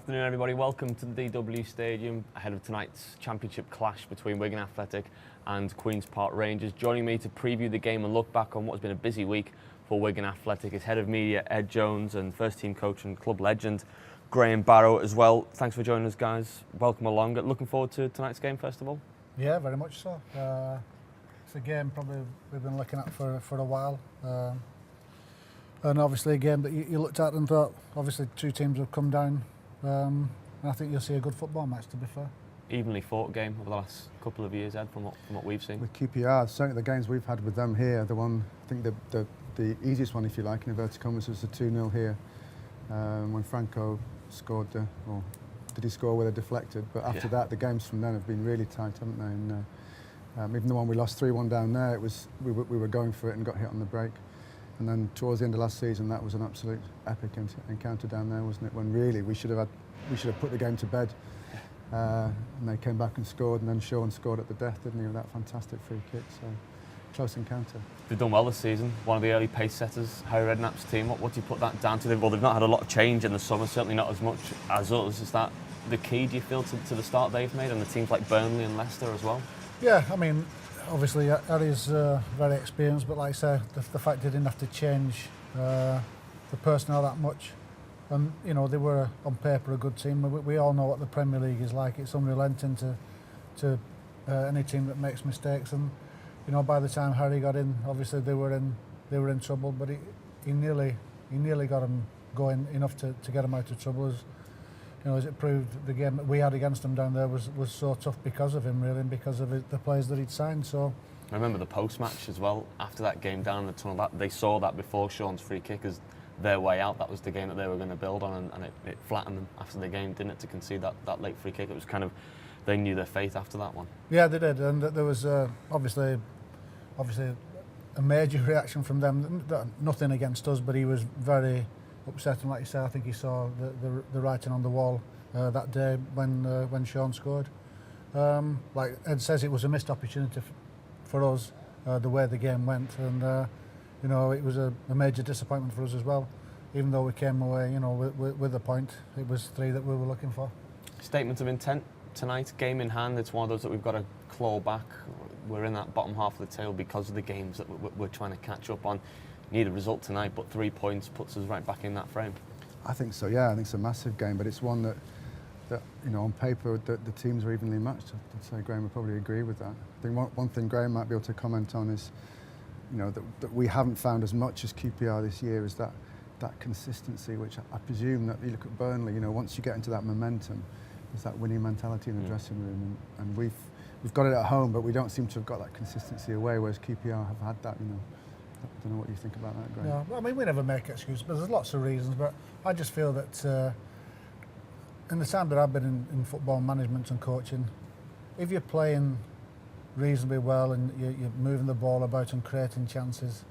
afternoon, everybody. Welcome to the DW Stadium ahead of tonight's championship clash between Wigan Athletic and Queen's Park Rangers. Joining me to preview the game and look back on what has been a busy week for Wigan Athletic is Head of Media Ed Jones and first team coach and club legend Graham Barrow as well. Thanks for joining us, guys. Welcome along. Looking forward to tonight's game, first of all? Yeah, very much so. It's a game probably we've been looking at for a while. And obviously a game that you looked at and thought, obviously two teams have come down. And I think you'll see a good football match, to be fair. Evenly fought game over the last couple of years, Ed, from what we've seen. With QPR, certainly the games we've had with them here, the one, I think the easiest one, if you like, in inverted commas, was the 2-0 here, when Franco scored, or did he score with a deflected? But after that, the games from then have been really tight, haven't they? And even the one we lost 3-1 down there, it was we were going for it and got hit on the break. And then towards the end of last season, that was an absolute epic encounter down there, wasn't it? When really we should have put the game to bed. And they came back and scored, and then Sean scored at the death, didn't he, with that fantastic free kick? So close encounter. They've done well this season. One of the early pace setters, Harry Redknapp's team. What do you put that down to? Well, they've not had a lot of change in the summer, certainly not as much as us. Is that the key, do you feel, to the start they've made, and the teams like Burnley and Leicester as well? Yeah, I mean, obviously Harry's very experienced, but like I say, the fact they didn't have to change the personnel that much. And, you know, they were on paper a good team. We all know what the Premier League is like. It's unrelenting to any team that makes mistakes. And, you know, by the time Harry got in, obviously they were in trouble. But he nearly got them going enough to get them out of trouble. As you know, as it proved, the game that we had against them down there was so tough because of him, really, and because of the players that he'd signed. So I remember the post-match as well. After that game down in the tunnel, that they saw that before Sean's free kick as their way out. That was the game that they were going to build on, and it flattened them after the game, didn't it, to concede that late free kick. It was kind of, they knew their fate after that one. Yeah, they did, and there was obviously a major reaction from them. Nothing against us, but he was very upset, and like you say, I think he saw the writing on the wall that day when Sean scored. Like Ed says, it was a missed opportunity for us, the way the game went, and you know, it was a major disappointment for us as well. Even though we came away, you know, with a point, it was 3 that we were looking for. Statement of intent tonight, game in hand. It's one of those that we've got to claw back. We're in that bottom half of the table because of the games that we're trying to catch up on. Need a result tonight, but 3 points puts us right back in that frame. I think so, yeah. I think it's a massive game, but it's one that you know, on paper, the teams are evenly matched. I'd say Graham would probably agree with that. I think one thing Graham might be able to comment on is, you know, that we haven't found as much as QPR this year is that consistency, which I presume that you look at Burnley, you know, once you get into that momentum, there's that winning mentality in the dressing room, and we've got it at home, but we don't seem to have got that consistency away, whereas QPR have had that, you know. I don't know what you think about that, Graham. Yeah, well, I mean, we never make excuses, but there's lots of reasons, but I just feel that in the time that I've been in football management and coaching, if you're playing reasonably well and you're moving the ball about and creating chances,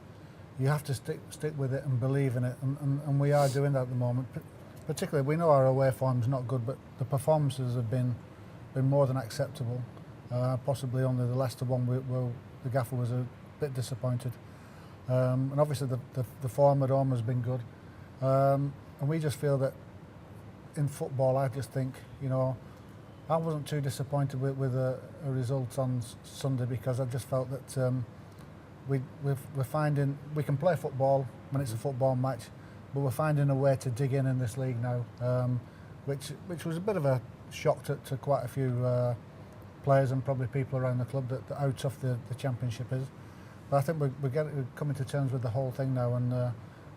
you have to stick with it and believe in it, and we are doing that at the moment. Particularly, we know our away form's not good, but the performances have been more than acceptable. Possibly only the Leicester one where the gaffer was a bit disappointed, and obviously the form at home has been good, and we just feel that in football, I just think, you know, I wasn't too disappointed with a result on Sunday, because I just felt that we're finding we can play football when it's a football match, but we're finding a way to dig in this league now, which was a bit of a shock to quite a few players and probably people around the club that how tough the championship is. But I think we're coming to terms with the whole thing now, and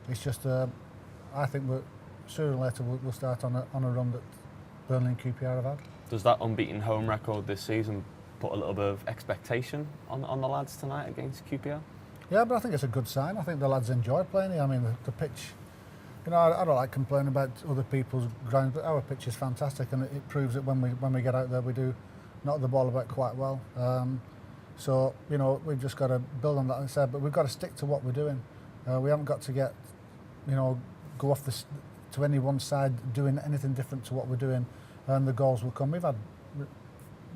it's just I think sooner or later we'll start on a run that Burnley and QPR have had. Does that unbeaten home record this season put a little bit of expectation on the lads tonight against QPR? Yeah, but I think it's a good sign. I think the lads enjoy playing here. I mean, the pitch, you know, I don't like complaining about other people's grounds, but our pitch is fantastic, and it proves that when we get out there, we do knock the ball about quite well. So, you know, we've just got to build on that, like I said, but we've got to stick to what we're doing. We haven't got to get, you know, go off to any one side doing anything different to what we're doing, and the goals will come. We've had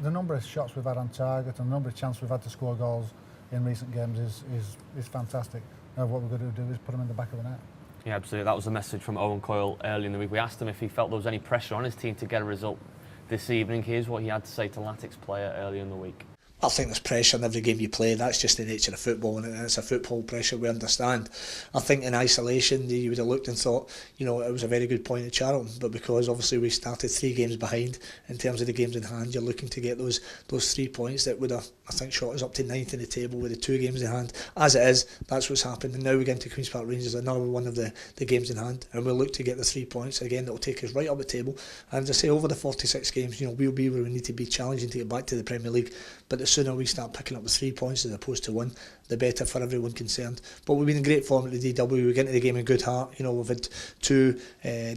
the number of shots we've had on target and the number of chances we've had to score goals in recent games is fantastic. Now what we're going to do is put them in the back of the net. Yeah, absolutely. That was a message from Owen Coyle early in the week. We asked him if he felt there was any pressure on his team to get a result this evening. Here's what he had to say to Latics player early in the week. I think there's pressure in every game you play. That's just the nature of football, and it's a football pressure we understand. I think in isolation you would have looked and thought, you know, it was a very good point at Chialton, but because obviously we started 3 games behind in terms of the games in hand, you're looking to get those 3 points that would have, I think, shot us up to 9th in the table with the 2 games in hand. As it is, that's what's happened, and now we get into Queen's Park Rangers, another one of the games in hand, and we'll look to get the 3 points again. That will take us right up the table, and as I say, over the 46 games, you know, we'll be where we need to be, challenging to get back to the Premier League. But the sooner we start picking up the 3 points as opposed to 1, the better for everyone concerned. But we've been in great form at the DW. We get into the game in good heart. You know, we've had 2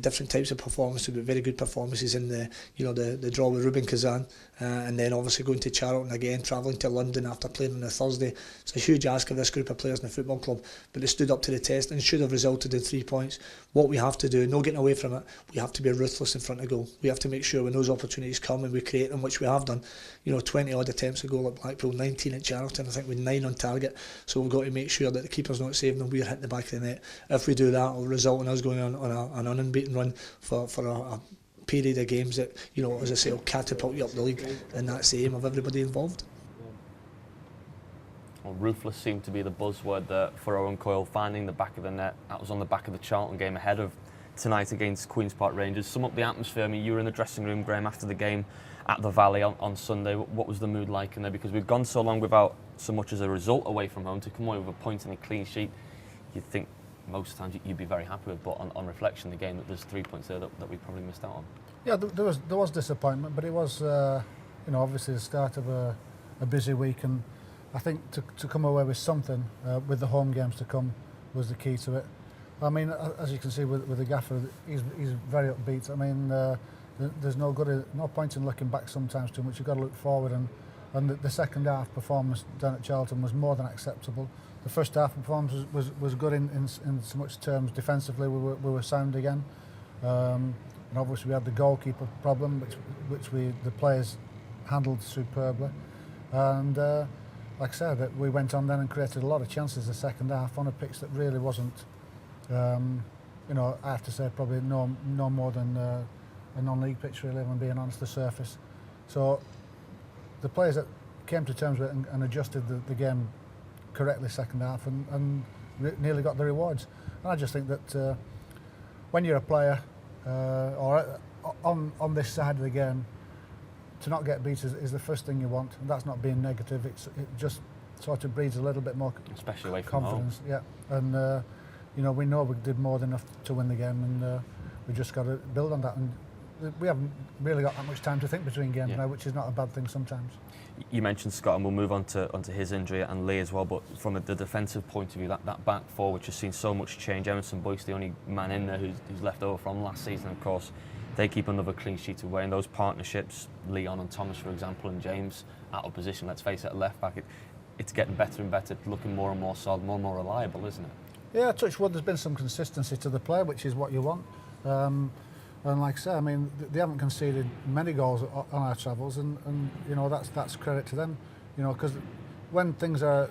different types of performances, but very good performances in the draw with Rubin Kazan, and then obviously going to Chialton again, travelling to London after playing on a Thursday. It's a huge ask of this group of players in the football club, but they stood up to the test and should have resulted in 3 points. What we have to do, no getting away from it, we have to be ruthless in front of goal. We have to make sure when those opportunities come and we create them, which we have done. You know, 20 odd attempts a goal at Blackpool, 19 at Chialton, I think with 9 on target. So we've got to make sure that the keeper's not saving them, we're hitting the back of the net. If we do that, it'll result in us going on an unbeaten run for a period of games that, you know, as I say, will catapult you up the league, and that's the aim of everybody involved. Well, ruthless seemed to be the buzzword there for Owen Coyle, finding the back of the net. That was on the back of the Chialton game ahead of tonight against Queen's Park Rangers. Sum up the atmosphere. I mean, you were in the dressing room, Graham, after the game at the Valley on Sunday. What was the mood like in there? Because we've gone so long without so much as a result away from home. To come away with a point and a clean sheet, you'd think most times you'd be very happy with, but on reflection, the game, that there's 3 points there that we probably missed out on. Yeah, there was disappointment, but it was you know, obviously the start of a busy week, and I think to come away with something with the home games to come was the key to it. I mean, as you can see with the gaffer, he's very upbeat. I mean, there's no point in looking back sometimes too much. You've got to look forward, and the second half performance down at Chialton was more than acceptable. The first half performance was good in so much terms. Defensively, we were sound again. And obviously we had the goalkeeper problem, which the players handled superbly. And like I said, that we went on then and created a lot of chances the second half on a pitch that really wasn't, you know, I have to say probably no more than a non-league pitch really, if I'm being honest, the surface. So the players that came to terms with it and adjusted the game correctly second half and nearly got the rewards. And I just think that when you're a player, or on this side of the game, to not get beat is the first thing you want, and that's not being negative. It just sort of breeds a little bit more, especially away from confidence. Home. Yeah, and you know, we know we did more than enough to win the game, and we just got to build on that. And we haven't really got that much time to think between games now, which is not a bad thing sometimes. You mentioned Scott, and we'll move on to his injury and Lee as well, but from the defensive point of view, that back four, which has seen so much change. Emerson Boyce, the only man in there who's left over from last season, of course. They keep another clean sheet away, and those partnerships, Leon and Thomas, for example, and James out of position, let's face it, at left back, it's getting better and better, looking more and more solid, more and more reliable, isn't it? Yeah, touch wood, there's been some consistency to the play, which is what you want. And like I say, I mean, they haven't conceded many goals on our travels, and you know, that's credit to them. You know, because when games are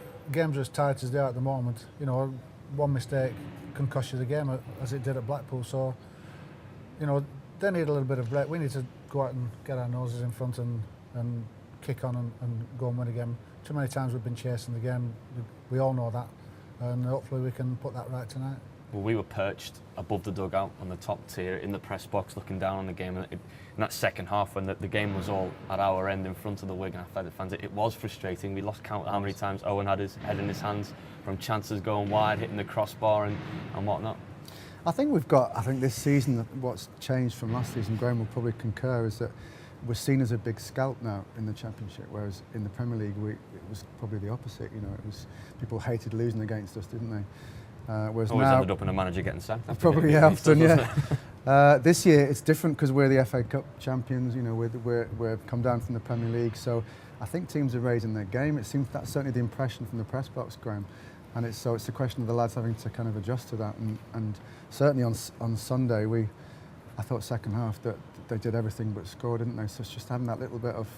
as tight as they are at the moment, you know, one mistake can cost you the game, as it did at Blackpool. So, you know, they need a little bit of break. We need to go out and get our noses in front and kick on and go and win a game. Too many times we've been chasing the game. We all know that, and hopefully we can put that right tonight. Well, we were perched above the dugout on the top tier in the press box, looking down on the game. And in that second half, when the game was all at our end in front of the Wigan Athletic fans, it was frustrating. We lost count how many times Owen had his head in his hands from chances going wide, hitting the crossbar and whatnot. I think this season, what's changed from last season, Graham will probably concur, is that we're seen as a big scalp now in the Championship, whereas in the Premier League it was probably the opposite. You know, it was people hated losing against us, didn't they? Whereas always now, ended up in a manager getting sacked. Probably, yeah, often, yeah. This year it's different because we're the FA Cup champions. You know, we're come down from the Premier League, so I think teams are raising their game. It seems that's certainly the impression from the press box, Graham. And it's a question of the lads having to kind of adjust to that. And certainly on Sunday, I thought second half that they did everything but score, didn't they? So it's just having that little bit of,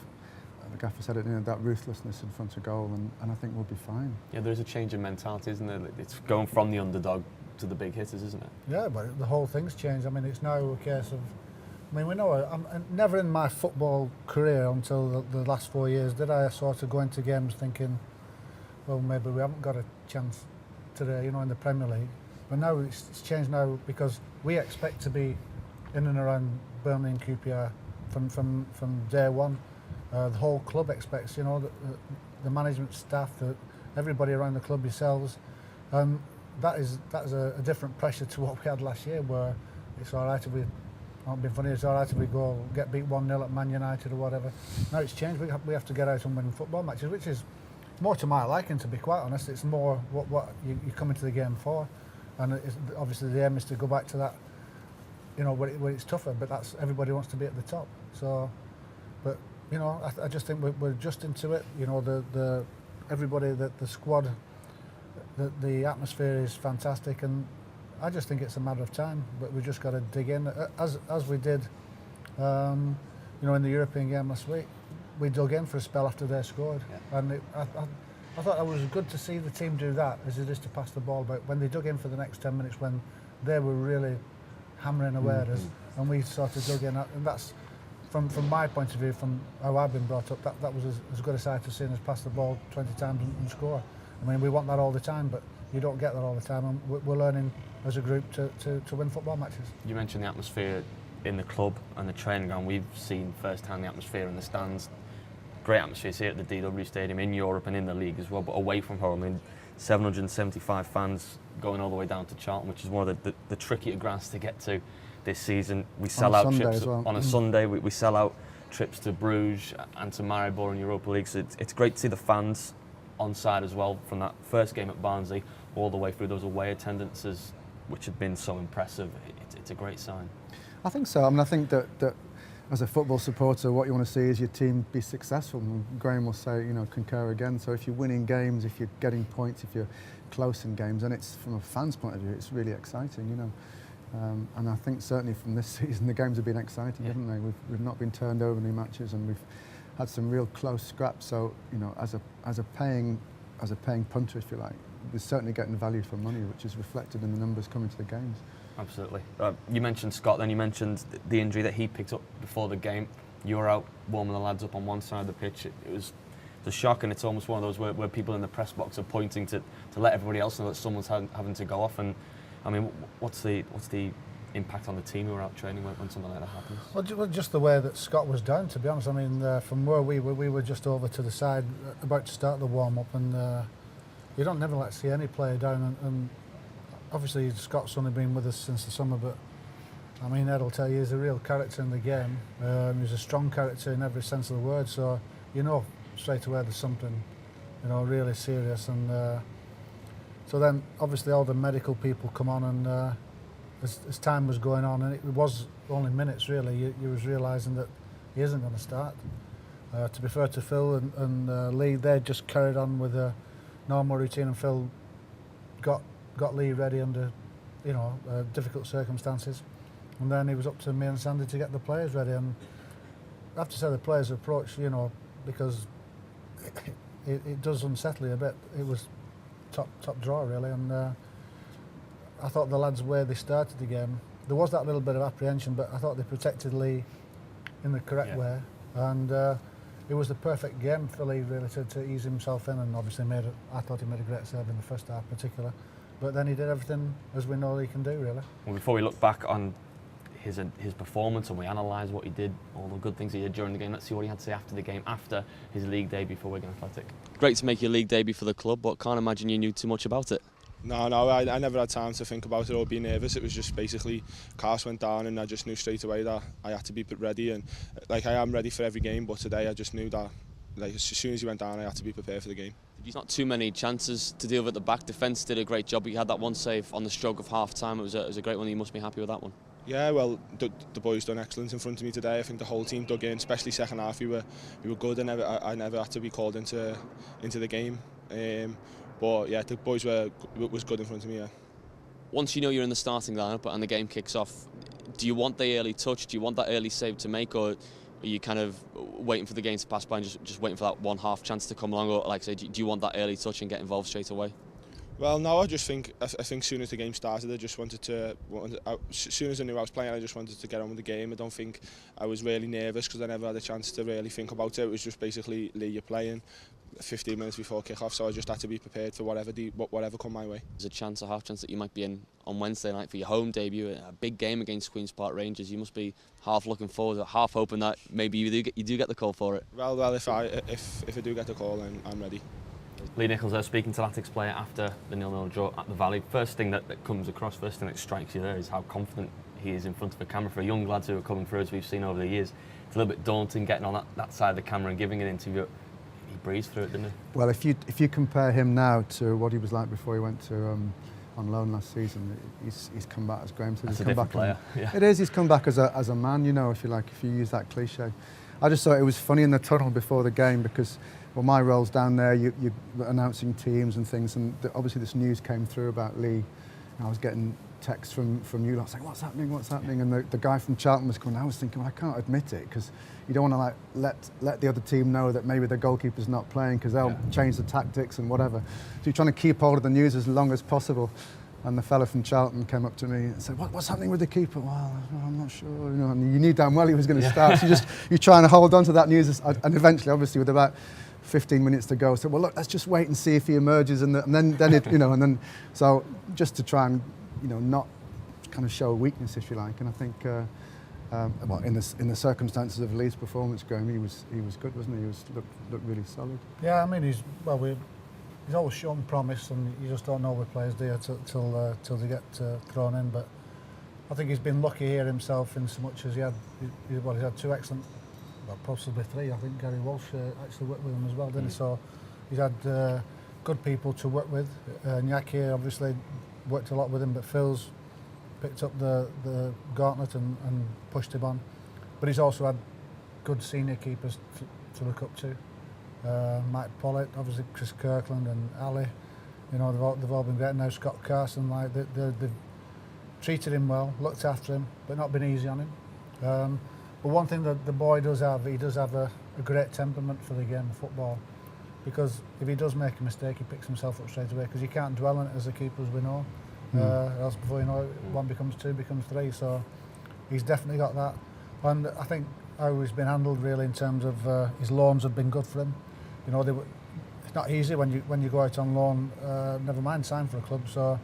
the gaffer said it, you know, that ruthlessness in front of goal, and I think we'll be fine. Yeah, there's a change in mentality, isn't there? It's going from the underdog to the big hitters, isn't it? Yeah, but the whole thing's changed. I mean, it's now a case of, I mean, we know, I'm never in my football career until the last 4 years did I sort of go into games thinking, well, maybe we haven't got a chance today, you know, in the Premier League. But now it's changed now because we expect to be in and around Burnley and QPR from day one. The whole club expects, you know, the management staff, everybody around the club, yourselves. That is a different pressure to what we had last year, where it's all right if we, not being funny, it's all right if we go get beat 1-0 at Man United or whatever. Now it's changed. We have to get out and win football matches, which is more to my liking, to be quite honest. It's more what you come into the game for, and obviously the aim is to go back to that, you know, where it's tougher. But that's, everybody wants to be at the top. So, but you know, I just think we're just into it. You know, the everybody, the squad, the atmosphere is fantastic, and I just think it's a matter of time. But we just got to dig in, as we did, you know, in the European game last week. We dug in for a spell after they scored, and I thought it was good to see the team do that as it is to pass the ball. But when they dug in for the next 10 minutes, when they were really hammering away at us, and we sort of dug in, and that's from my point of view, from how I've been brought up, that was as good a sight as seeing us pass the ball 20 times and score. I mean, we want that all the time, but you don't get that all the time, and we're learning as a group to win football matches. You mentioned the atmosphere in the club and the training ground. We've seen firsthand the atmosphere in the stands. Great atmospheres here at the DW Stadium, in Europe and in the league as well, but away from home, I mean, 775 fans going all the way down to Chialton, which is one of the trickier grounds to get to this season. We sell out trips on a Sunday. We sell out trips to Bruges and to Maribor in Europa League. So it's great to see the fans on side as well, from that first game at Barnsley all the way through those away attendances, which have been so impressive. It's a great sign. I think so. I mean, I think that as a football supporter, what you want to see is your team be successful. And Graham will say, you know, concur again. So if you're winning games, if you're getting points, if you're close in games, and it's from a fan's point of view, it's really exciting, you know. And I think certainly from this season, the games have been exciting, haven't they? We've not been turned over in matches, and we've had some real close scraps. So, you know, as a paying punter, if you like, we're certainly getting value for money, which is reflected in the numbers coming to the games. Absolutely. You mentioned Scott, then you mentioned the injury that he picked up before the game. You were out warming the lads up on one side of the pitch. It was a shock, and it's almost one of those where people in the press box are pointing to let everybody else know that someone's having to go off. And I mean, what's the impact on the team who are out training when something like that happens? Well, just the way that Scott was down, to be honest. I mean, from where we were just over to the side, about to start the warm-up, and you don't never like to see any player down. And obviously, Scott's only been with us since the summer, but I mean, Ed will tell you he's a real character in the game. He's a strong character in every sense of the word, so you know straight away there's something, you know, really serious. And so then, obviously, all the medical people come on, and as time was going on, and it was only minutes really, you was realising that he isn't going to start. To be fair to Phil and Lee, they just carried on with a normal routine, and Phil got Lee ready under, you know, difficult circumstances, and then it was up to me and Sandy to get the players ready. And I have to say the players' approach, you know, because it does unsettle you a bit. It was top draw really, and I thought the lads, where they started the game, there was that little bit of apprehension, but I thought they protected Lee in the correct way, and it was the perfect game for Lee really to ease himself in, and obviously I thought he made a great save in the first half particular, but then he did everything as we know he can do really. Well, before we look back on his performance and we analyse what he did, all the good things he did during the game, let's see what he had to say after the game, after his league debut for Wigan Athletic. Great to make your league debut for the club, but can't imagine you knew too much about it. No, I never had time to think about it or be nervous. It was just basically cast went down, and I just knew straight away that I had to be ready. And like, I am ready for every game, but today I just knew that, like, as soon as he went down, I had to be prepared for the game. Not too many chances to deal with at the back. Defence did a great job, but you had that one save on the stroke of half time. It was a great one. You must be happy with that one. Yeah, well, the boys done excellent in front of me today. I think the whole team dug in, especially second half. We were good. I never had to be called into the game. But yeah, the boys was good in front of me. Yeah. Once you know you're in the starting lineup and the game kicks off, do you want the early touch? Do you want that early save to make, or are you kind of waiting for the game to pass by and just waiting for that one half chance to come along? Or, like I say, do you want that early touch and get involved straight away? Well, no, I think as soon as the game started, I just as soon as I knew I was playing, I just wanted to get on with the game. I don't think I was really nervous because I never had a chance to really think about it. It was just basically, Lee, you're playing 15 minutes before kick-off, so I just had to be prepared for whatever come my way. There's a half chance that you might be in on Wednesday night for your home debut, a big game against Queen's Park Rangers. You must be half looking forward, half hoping that maybe you do get the call for it. Well, if I do get the call, then I'm ready. Lee Nichols there speaking to Latics player after the 0-0 draw at the Valley. First thing that comes across, first thing that strikes you there is how confident he is in front of the camera. For young lads who are coming through, as we've seen over the years, it's a little bit daunting getting on that side of the camera and giving an interview. He breezed through it, didn't he? Well, if you compare him now to what he was like before he went to on loan last season, he's come back, as Graham said. That's he's a come different back player. Yeah. It is. He's come back as a man, you know, if you use that cliche. I just thought it was funny in the tunnel before the game because, well, my role's down there. You're announcing teams and things, and obviously this news came through about Lee. And I was getting texts from you lot saying, what's happening? And the guy from Chialton was coming. I was thinking, well, I can't admit it because you don't want to let the other team know that maybe the goalkeeper's not playing because they'll change the tactics and whatever. So you're trying to keep hold of the news as long as possible. And the fella from Chialton came up to me and said, what's happening with the keeper? Well, I'm not sure. You know, and you knew damn well he was going to start. So you're trying to hold on to that news. And eventually, obviously, with about 15 minutes to go, I said, well, look, let's just wait and see if he emerges. And then it, you know, and then, so just to try and, you know, not kind of show a weakness, if you like. And I think, well, in the circumstances of Lee's performance, Graham, he was good, wasn't he? He looked really solid. Yeah, I mean, he's always shown promise, and you just don't know with players, do you, till they get thrown in. But I think he's been lucky here himself in so much as he's had two excellent, well, possibly three. I think Gary Walsh actually worked with him as well, didn't he? So he's had good people to work with. Nyaki obviously worked a lot with him, but Phil's picked up the gauntlet and pushed him on. But he's also had good senior keepers to look up to. Mike Pollitt, obviously Chris Kirkland and Ali, you know, they've all been great. Now Scott Carson, like they've treated him well, looked after him, but not been easy on him. But one thing that the boy does have, he does have a great temperament for the game of football, because if he does make a mistake, he picks himself up straight away, because you can't dwell on it as a keeper, as we know. Else before you know it, one becomes two, becomes three. So he's definitely got that, and I think how he's been handled really in terms of his loans have been good for him. You know, it's not easy when you go out on loan, never mind sign for a club. So,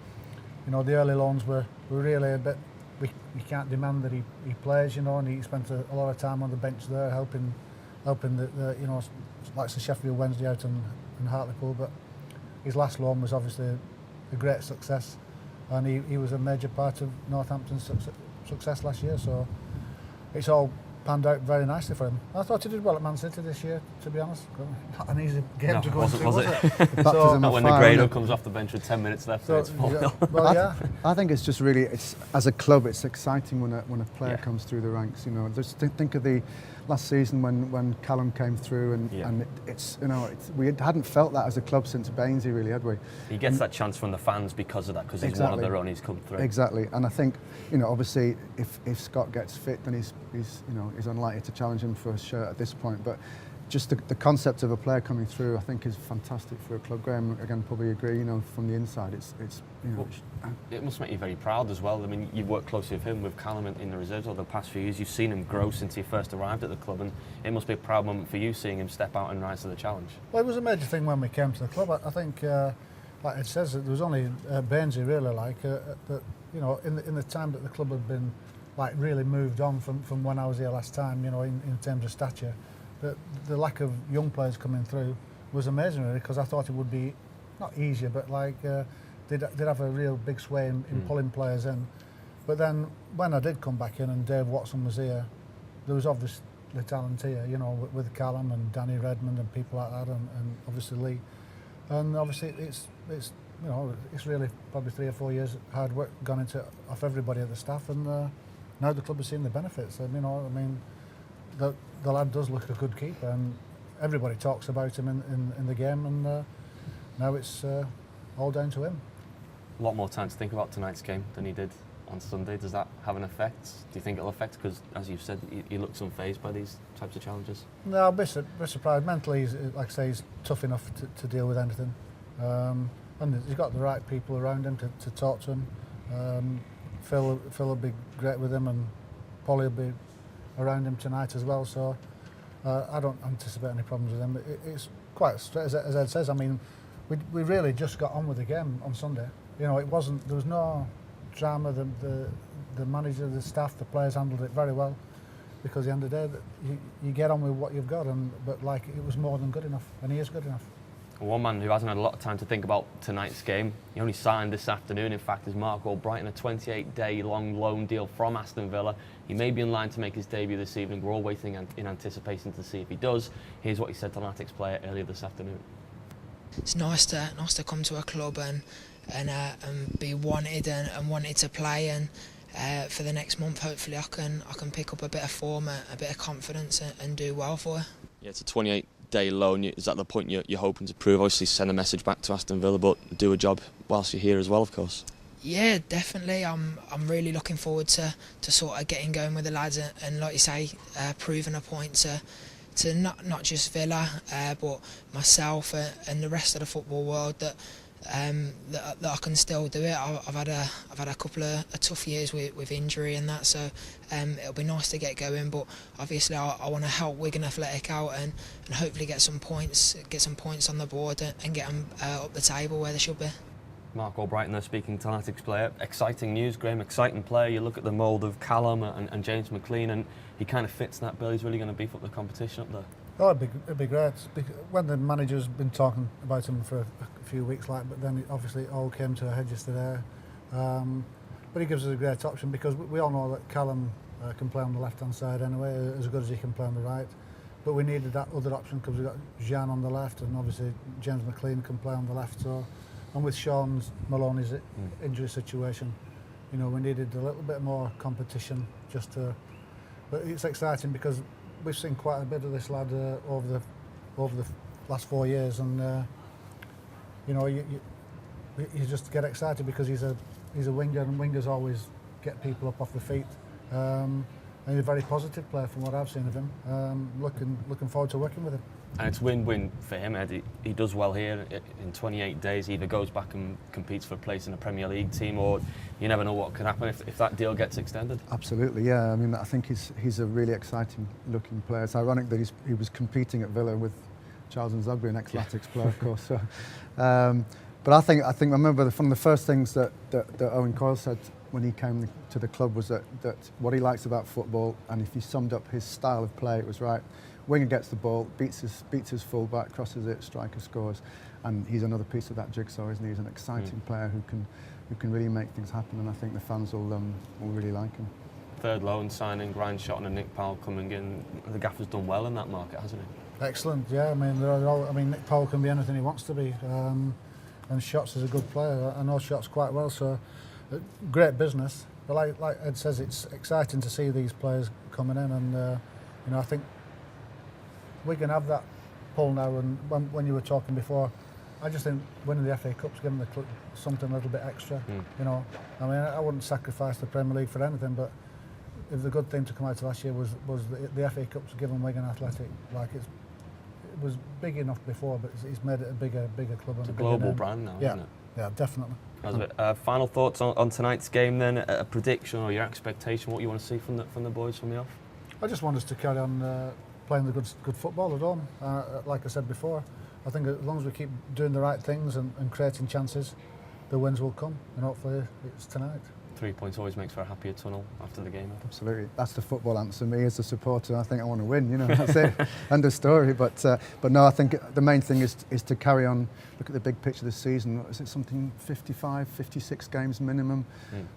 you know, the early loans were really a bit. We can't demand that he plays, you know, and he spent a lot of time on the bench there helping the you know, like the Sheffield Wednesday out and Hartlepool. But his last loan was obviously a great success, and he was a major part of Northampton's success last year. So it's all panned out very nicely for him. I thought he did well at Man City this year, to be honest. Not an easy game to go into, was it? So, not when the Grado comes off the bench with 10 minutes left. So, I think it's just really, as a club, it's exciting when a player comes through the ranks. You know, just think of the last season when Callum came through, and it's, you know, we hadn't felt that as a club since Bainsey, really, had we? He gets that chance from the fans because of that, because he's one of their own. He's come through. Exactly, and I think, you know, obviously, if Scott gets fit, then he's unlikely to challenge him for a shirt at this point. But just the concept of a player coming through, I think, is fantastic for a club. Graham, again, probably agree. You know, from the inside, it's you know. Well, it must make you very proud as well. I mean, you've worked closely with him, with Callum in the reserves over the past few years. You've seen him grow since he first arrived at the club, and it must be a proud moment for you seeing him step out and rise to the challenge. Well, it was a major thing when we came to the club. I think, like it says, there was only Bainsey really, like that. You know, in the time that the club had been like really moved on from when I was here last time. You know, in terms of stature. The lack of young players coming through was amazing, really, because I thought it would be not easier, but like they'd have a real big sway in pulling players in. But then when I did come back in and Dave Watson was here, there was obviously talent here, you know, with Callum and Danny Redmond and people like that, and obviously Lee. And obviously it's you know, it's really probably 3 or 4 years hard work gone into off everybody at the staff, and now the club has seen the benefits. And, you know, I mean, the lad does look a good keeper, and everybody talks about him in the game, and now it's all down to him. A lot more time to think about tonight's game than he did on Sunday. Does that have an effect? Do you think it'll affect? Because, as you've said, he looks unfazed by these types of challenges. No, I'll be surprised. Mentally, like I say, he's tough enough to deal with anything. and he's got the right people around him to talk to him. Phil will be great with him, and Polly will be around him tonight as well. So I don't anticipate any problems with him. It's quite straight, as Ed says. I mean, we really just got on with the game on Sunday. You know, there was no drama. The manager, the staff, the players handled it very well, because at the end of the day, you get on with what you've got, but like, it was more than good enough, and he is good enough. One man who hasn't had a lot of time to think about tonight's game, he only signed this afternoon, in fact, is Mark Albrighton, a 28-day long loan deal from Aston Villa. He may be in line to make his debut this evening. We're all waiting in anticipation to see if he does. Here's what he said to Latics Player earlier this afternoon. It's nice to come to a club and be wanted and wanted to play, and for the next month hopefully I can pick up a bit of form, a bit of confidence, and do well for it. Yeah, it's a 28-day loan. Is that the point you're hoping to prove? Obviously send a message back to Aston Villa, but do a job whilst you're here as well, of course. Yeah, definitely. I'm really looking forward to sort of getting going with the lads, and like you say, proving a point to not just Villa, but myself and the rest of the football world that I can still do it. I've had a couple of tough years with injury and that, so it'll be nice to get going. But obviously, I want to help Wigan Athletic out and hopefully get some points on the board and get them up the table where they should be. Mark Albrighton there speaking to Latics Player. Exciting news, Graham, exciting player. You look at the mould of Callum and James McLean, and he kind of fits that bill. He's really going to beef up the competition up there. Oh, it'd be great. When the manager's been talking about him for a few weeks, but then obviously it all came to a head yesterday. But he gives us a great option, because we all know that Callum can play on the left-hand side anyway, as good as he can play on the right. But we needed that other option, because we've got Jean on the left, and obviously James McLean can play on the left. So, and with Sean Maloney's injury situation, you know, we needed a little bit more competition just to. But it's exciting, because we've seen quite a bit of this lad over the last 4 years, and you know, you just get excited because he's a winger, and wingers always get people up off the feet. And he's a very positive player from what I've seen of him. Looking forward to working with him. And it's win-win for him, Ed. He does well here. In 28 days, he either goes back and competes for a place in a Premier League team, or you never know what could happen if that deal gets extended. Absolutely, yeah. I mean, I think he's a really exciting looking player. It's ironic that he was competing at Villa with Chialton Zogby, an ex-Latics player, of course. So, but I think I remember from the first things that Owen Coyle said when he came to the club was that what he likes about football, and if he summed up his style of play, it was right. Winger gets the ball, beats his full-back, crosses it, striker scores, and he's another piece of that jigsaw, isn't he? He's an exciting player who can really make things happen, and I think the fans will really like him. Third loan signing, Ryan Shotton and Nick Powell coming in. The gaffer's done well in that market, hasn't he? Excellent, yeah. I mean, Nick Powell can be anything he wants to be, and Shots is a good player. I know Shots quite well, so great business. But like Ed says, it's exciting to see these players coming in, and you know, I think we can have that pull now. And when you were talking before, I just think winning the FA Cup's giving the club something a little bit extra. You know, I mean, I wouldn't sacrifice the Premier League for anything, but if the good thing to come out of last year was the FA Cup's given Wigan Athletic, like it was big enough before, but it's made it a bigger club. It's a global brand now, isn't it? Yeah, definitely. Final thoughts on tonight's game then, a prediction or your expectation, what you want to see from the boys from the off? I just want us to carry on playing the good football at home. Like I said before, I think as long as we keep doing the right things and creating chances, the wins will come, and hopefully it's tonight. 3 points always makes for a happier tunnel after the game. Absolutely, that's the football answer. Me as a supporter, I think I want to win. You know, that's it. End of story. But no, I think the main thing is to carry on. Look at the big picture this season. Is it something 55, 56 games minimum?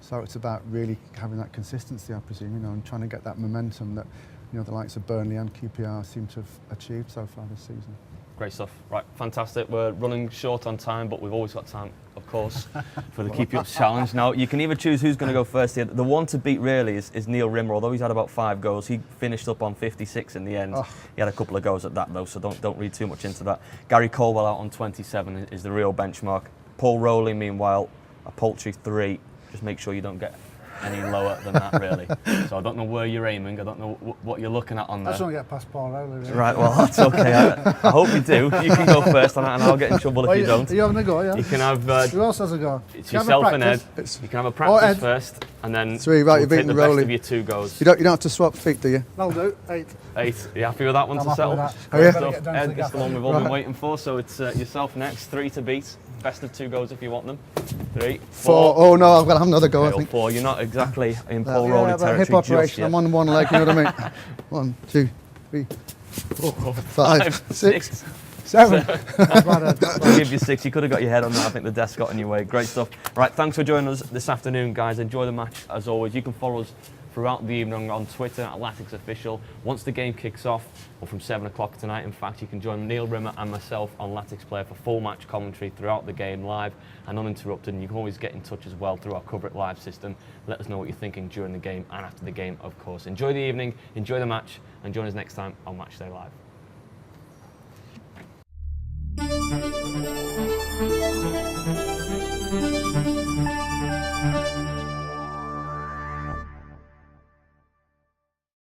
So it's about really having that consistency, I presume. You know, and trying to get that momentum that, you know, the likes of Burnley and QPR seem to have achieved so far this season. Great stuff. Right, fantastic. We're running short on time, but we've always got time, of course, for the Keep You Up challenge. Now, you can either choose who's going to go first here. The one to beat really is Neil Rimmer, although he's had about 5 goals. He finished up on 56 in the end. He had a couple of goals at that, though, so don't read too much into that. Gary Colwell out on 27 is the real benchmark. Paul Rowley, meanwhile, a paltry 3. Just make sure you don't get any lower than that, really. So I don't know where you're aiming. I don't know what you're looking at on I there. just want to get past Paul Rowley. Really. Right, well, that's okay. I hope you do. You can go first, and I'll get in trouble if you don't. Are you having a go, yeah? You can have... Who else has a go? It's Can I have a yourself and Ed. practice? You can have a Ed. practice first, and then Three, right, you're we'll take beating the Rowley. best of your 2 goes. You don't have to swap feet, do you? That'll do. 8. 8. Are you happy with that one I'm to happy settle? with that. Oh, yeah? Better get down to Ed, the it's the gaffer. one we've all been Right. waiting for, so it's yourself next. 3 to beat. Best of 2 goes if you want them. 3, 4. Oh no, I've got to have another go, I Okay, think. 4. You're not exactly in Paul Yeah, Rowley but territory hip just operation, yet. I'm on one leg, you know what I mean? 1, 2, 3, 4, 5, 6, 7. I'll give you 6. You could have got your head on that. I think the desk got in your way. Great stuff. Right, thanks for joining us this afternoon, guys. Enjoy the match as always. You can follow us throughout the evening on Twitter at Latics Official. Once the game kicks off, or from 7 o'clock tonight, in fact, you can join Neil Rimmer and myself on Latics Player for full match commentary throughout the game live and uninterrupted. And you can always get in touch as well through our Cover It Live system. Let us know what you're thinking during the game and after the game, of course. Enjoy the evening, enjoy the match, and join us next time on Matchday Live.